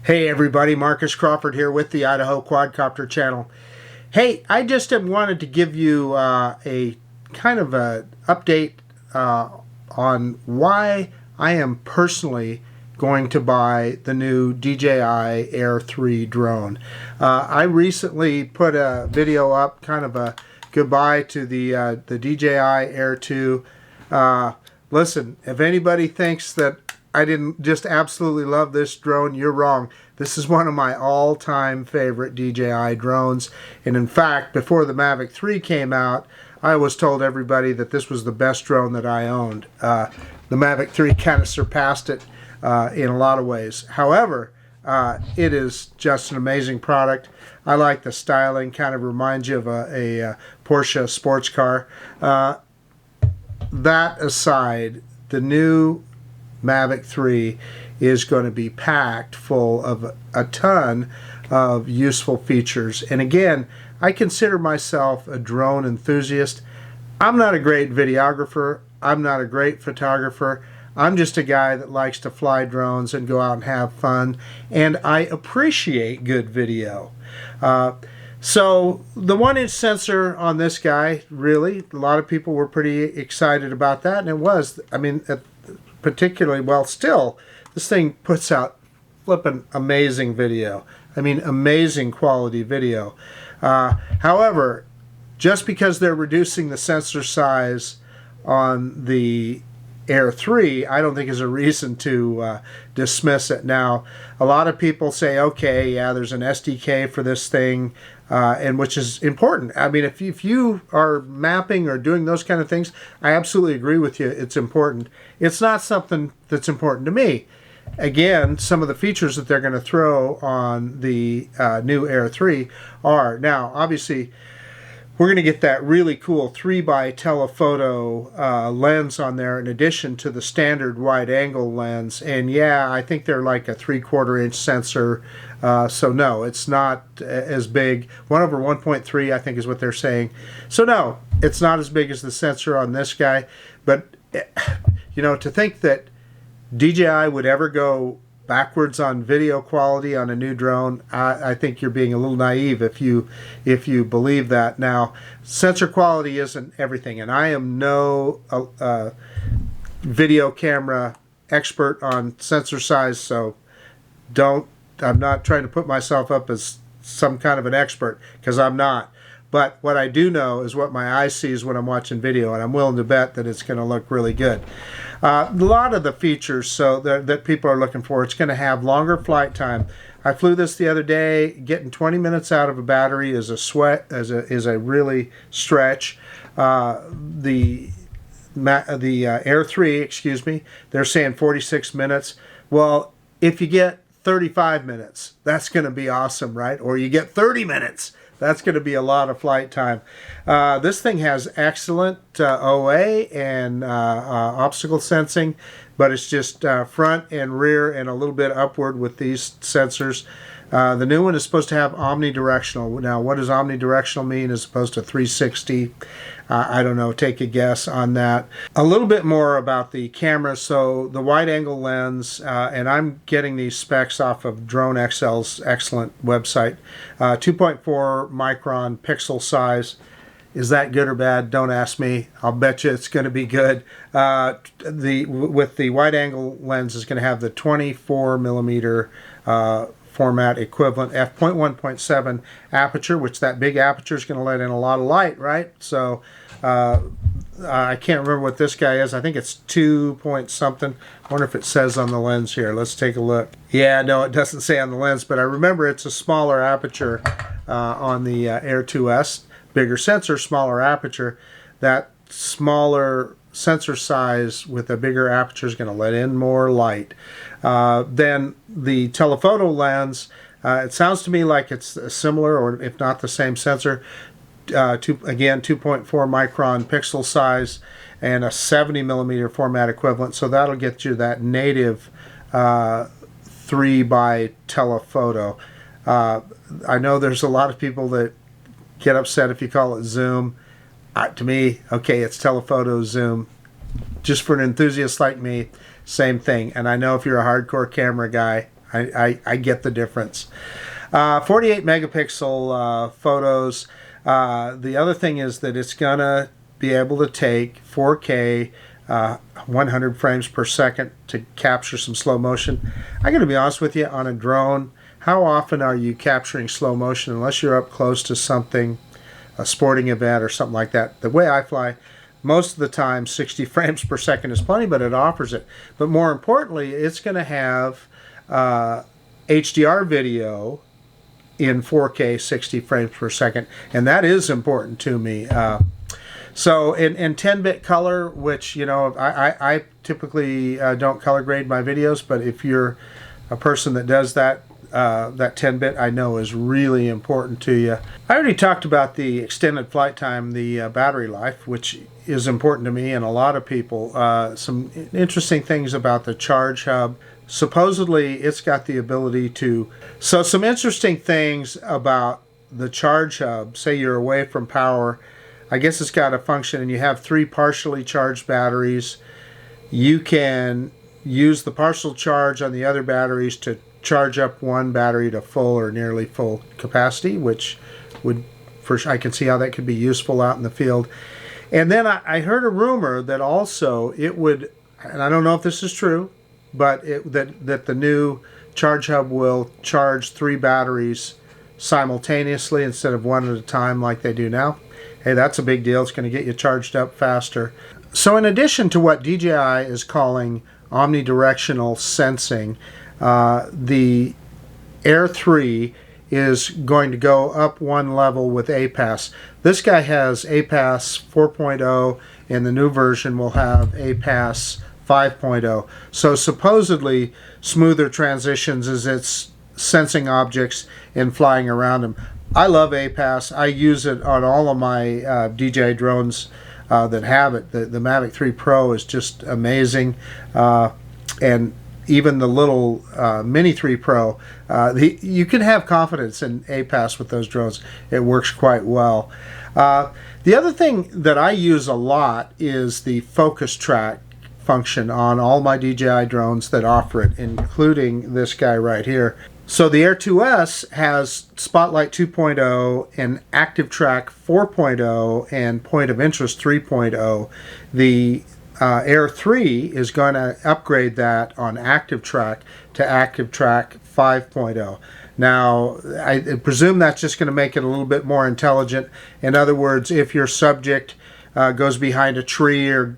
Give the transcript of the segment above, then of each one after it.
Hey everybody, Marcus Crawford here with the Idaho Quadcopter channel. Hey, I just wanted to give you a kind of a update on why I am personally going to buy the new DJI Air 3 drone. I recently put a video up, kind of a goodbye to the DJI Air 2. Listen, if anybody thinks that I didn't just absolutely love this drone, you're wrong. This is one of my all-time favorite DJI drones. And in fact, before the Mavic 3 came out, I always told everybody that this was the best drone that I owned. The Mavic 3 kind of surpassed it in a lot of ways. However, it is just an amazing product. I like the styling, kind of reminds you of a Porsche sports car. That aside, the new Mavic 3 is going to be packed full of a ton of useful features. And again, I consider myself a drone enthusiast. I'm not a great videographer. I'm not a great photographer. I'm just a guy that likes to fly drones and go out and have fun. And I appreciate good video. So the 1-inch sensor on this guy, really, a lot of people were pretty excited about that. And it was, I mean, particularly, well, still, this thing puts out flippin' amazing video. I mean, amazing quality video. However, just because they're reducing the sensor size on the Air 3, I don't think is a reason to dismiss it. Now, a lot of people say, okay, yeah, there's an SDK for this thing, and which is important. I mean, if you are mapping or doing those kind of things, I absolutely agree with you. It's important. It's not something that's important to me. Again, some of the features that they're going to throw on the new Air 3 are, now, obviously, we're going to get that really cool 3x telephoto lens on there in addition to the standard wide angle lens. And yeah, I think they're like a 3/4 inch sensor. So no, it's not as big. 1/1.3 I think is what they're saying. So no, it's not as big as the sensor on this guy. But you know, to think that DJI would ever go backwards on video quality on a new drone, I think you're being a little naive if you believe that. Now, sensor quality isn't everything, and I am no video camera expert on sensor size, so I'm not trying to put myself up as some kind of an expert, because I'm not. But what I do know is what my eye sees when I'm watching video, and I'm willing to bet that it's going to look really good. A lot of the features that people are looking for, it's going to have longer flight time. I flew this the other day. Getting 20 minutes out of a battery is a really stretch. The Air 3, excuse me, they're saying 46 minutes. Well, if you get 35 minutes, that's going to be awesome, right? Or you get 30 minutes. That's going to be a lot of flight time. This thing has excellent OA and obstacle sensing, but it's just front and rear and a little bit upward with these sensors. The new one is supposed to have omnidirectional. Now, what does omnidirectional mean as opposed to 360? I don't know. Take a guess on that. A little bit more about the camera. So the wide-angle lens, and I'm getting these specs off of Drone XL's excellent website. 2.4 micron pixel size. Is that good or bad? Don't ask me. I'll bet you it's going to be good. With the wide-angle lens is going to have the 24 millimeter format equivalent f.1.7 aperture, which that big aperture is going to let in a lot of light, right? So I can't remember what this guy is. I think it's 2 point something. I wonder if it says on the lens here. Let's take a look. Yeah, no, it doesn't say on the lens, but I remember it's a smaller aperture on the Air 2S. Bigger sensor, smaller aperture. That smaller sensor size with a bigger aperture is going to let in more light. Then the telephoto lens, it sounds to me like it's similar, or if not the same sensor. Again, 2.4 micron pixel size and a 70 millimeter format equivalent. So that'll get you that native 3x telephoto. I know there's a lot of people that get upset if you call it zoom. To me, okay, it's telephoto zoom. Just for an enthusiast like me, same thing. And I know if you're a hardcore camera guy, I get the difference. 48 megapixel photos. The other thing is that it's gonna be able to take 4K 100 frames per second to capture some slow motion. I gotta be honest with you, on a drone, how often are you capturing slow motion unless you're up close to something, a sporting event or something like that? The way I fly, most of the time 60 frames per second is plenty, but it offers it. But more importantly, it's going to have HDR video in 4K 60 frames per second, and that is important to me. So in 10-bit color, which, you know, I typically don't color grade my videos, but if you're a person that does that, that 10-bit I know is really important to you. I already talked about the extended flight time, the battery life, which is important to me and a lot of people. Some interesting things about the charge hub. Supposedly it's got the ability to, so some interesting things about the charge hub. Say you're away from power, I guess it's got a function and you have 3 partially charged batteries. You can use the partial charge on the other batteries to charge up one battery to full or nearly full capacity, which would, I can see how that could be useful out in the field. And then I heard a rumor that also it would, and I don't know if this is true, but that the new charge hub will charge 3 batteries simultaneously instead of one at a time like they do now. Hey, that's a big deal. It's going to get you charged up faster. So in addition to what DJI is calling omnidirectional sensing, the Air 3 is going to go up one level with APAS. This guy has APAS 4.0, and the new version will have APAS 5.0. So supposedly smoother transitions as it's sensing objects and flying around them. I love APAS. I use it on all of my DJI drones that have it. The Mavic 3 Pro is just amazing, and even the little Mini 3 Pro, you can have confidence in APAS with those drones. It works quite well. The other thing that I use a lot is the focus track function on all my DJI drones that offer it, including this guy right here. So the Air 2S has Spotlight 2.0 and Active Track 4.0 and Point of Interest 3.0. The Air 3 is going to upgrade that on Active Track to Active Track 5.0. Now, I presume that's just going to make it a little bit more intelligent. In other words, if your subject goes behind a tree or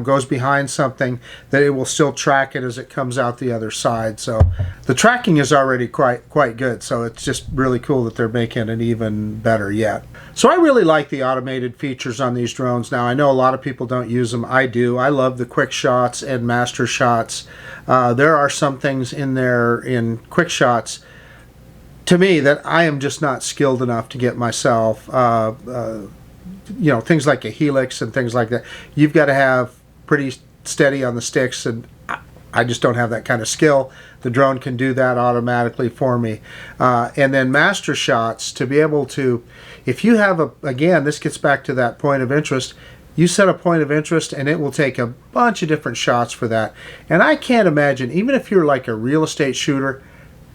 goes behind something, that it will still track it as it comes out the other side. So the tracking is already quite good, so it's just really cool that they're making it even better yet. So I really like the automated features on these drones. Now, I know a lot of people don't use them. I do. I love the quick shots and master shots. There are some things in there in quick shots to me that I am just not skilled enough to get myself. Things like a helix and things like that, you've got to have pretty steady on the sticks, and I just don't have that kind of skill. The drone can do that automatically for me. And then master shots, to be able to, if you have again, this gets back to that point of interest, you set a point of interest and it will take a bunch of different shots for that. And I can't imagine, even if you're like a real estate shooter,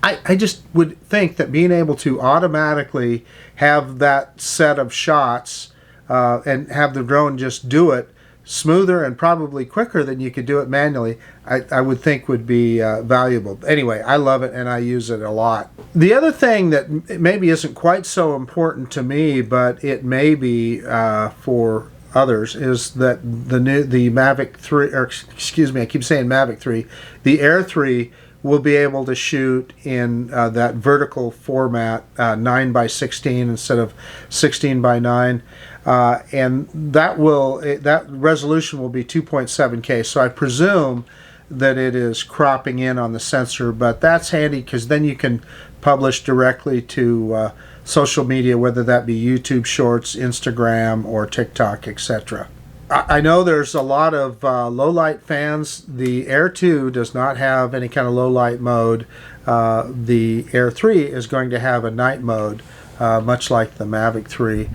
I just would think that being able to automatically have that set of shots and have the drone just do it smoother and probably quicker than you could do it manually, I would think would be valuable. Anyway, I love it and I use it a lot. The other thing that maybe isn't quite so important to me, but it may be for others, is that the Mavic 3, or excuse me, I keep saying Mavic 3, the Air 3 will be able to shoot in that vertical format, 9:16 instead of 16:9. And that resolution will be 2.7K. So I presume that it is cropping in on the sensor, but that's handy because then you can publish directly to social media, whether that be YouTube Shorts, Instagram, or TikTok, etc. I know there's a lot of low light fans. The Air 2 does not have any kind of low light mode. The Air 3 is going to have a night mode, much like the Mavic 3.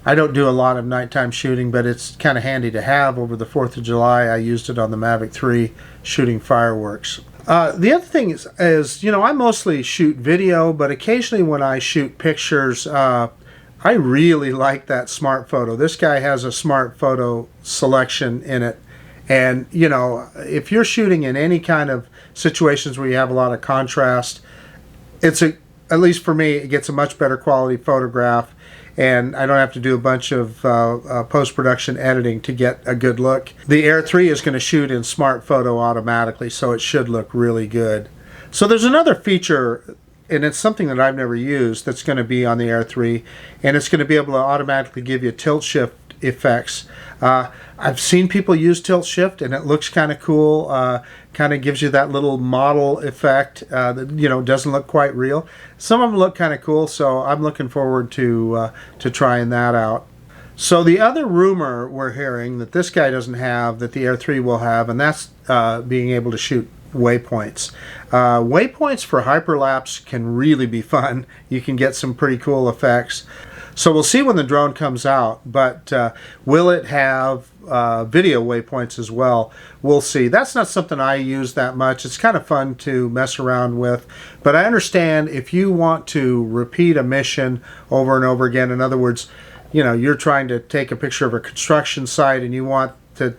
I don't do a lot of nighttime shooting, but it's kind of handy to have. Over the 4th of July, I used it on the Mavic 3 shooting fireworks. The other thing is, you know, I mostly shoot video, but occasionally when I shoot pictures, I really like that smart photo. This guy has a smart photo selection in it. And, you know, if you're shooting in any kind of situations where you have a lot of contrast, at least for me, it gets a much better quality photograph. And I don't have to do a bunch of post-production editing to get a good look. The Air 3 is going to shoot in smart photo automatically, so it should look really good. So there's another feature, and it's something that I've never used, that's going to be on the Air 3, and it's going to be able to automatically give you tilt shift effects. I've seen people use tilt shift, and it looks kind of cool. Kind of gives you that little model effect that, you know, doesn't look quite real. Some of them look kind of cool, so I'm looking forward to trying that out. So the other rumor we're hearing that this guy doesn't have, that the Air 3 will have, and that's being able to shoot waypoints. Waypoints for hyperlapse can really be fun. You can get some pretty cool effects. So we'll see when the drone comes out, but will it have video waypoints as well? We'll see. That's not something I use that much. It's kind of fun to mess around with, but I understand if you want to repeat a mission over and over again, in other words, you know, you're trying to take a picture of a construction site and you want to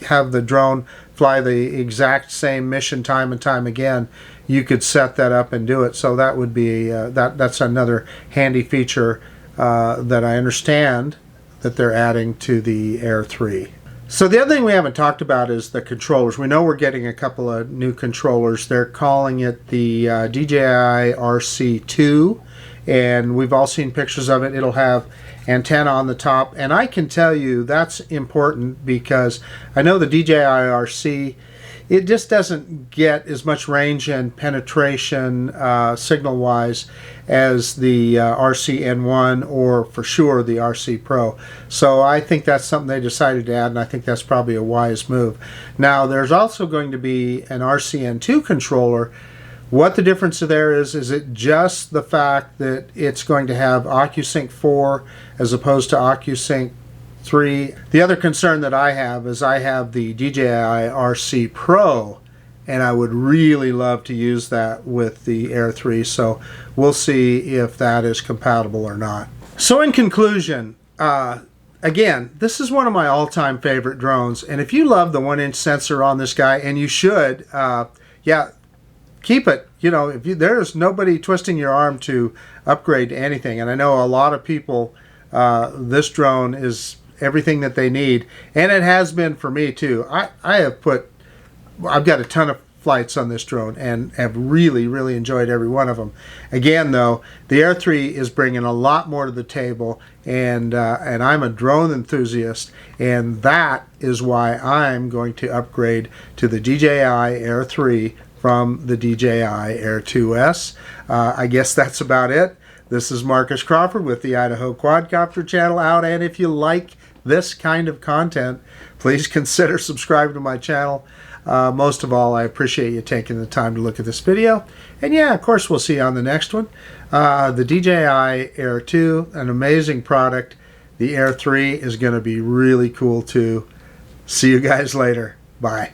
have the drone fly the exact same mission time and time again, you could set that up and do it. So that would be that's another handy feature that I understand that they're adding to the Air 3. So the other thing we haven't talked about is the controllers. We know we're getting a couple of new controllers. They're calling it the DJI RC2, and we've all seen pictures of it. It'll have antenna on the top, and I can tell you that's important because I know the DJI RC, it just doesn't get as much range and penetration signal-wise as the RC-N1 or for sure the RC Pro. So I think that's something they decided to add, and I think that's probably a wise move. Now there's also going to be an RC-N2 controller. What the difference there is it just the fact that it's going to have OcuSync 4 as opposed to OcuSync 3. The other concern that I have is I have the DJI RC Pro, and I would really love to use that with the Air 3, so we'll see if that is compatible or not. So in conclusion, again, this is one of my all-time favorite drones, and if you love the 1-inch sensor on this guy, and you should, yeah, keep it. You know, there's nobody twisting your arm to upgrade to anything, and I know a lot of people, this drone is everything that they need, and it has been for me too. I've got a ton of flights on this drone and have really enjoyed every one of them. Again though, the Air 3 is bringing a lot more to the table, and I'm a drone enthusiast, and that is why I'm going to upgrade to the DJI Air 3 from the DJI Air 2S. I guess that's about it. This is Marcus Crawford with the Idaho Quadcopter channel out, and if you like this kind of content, please consider subscribing to my channel. Most of all, I appreciate you taking the time to look at this video. And yeah, of course, we'll see you on the next one. The DJI Air 2, an amazing product. The Air 3 is going to be really cool too. See you guys later. Bye.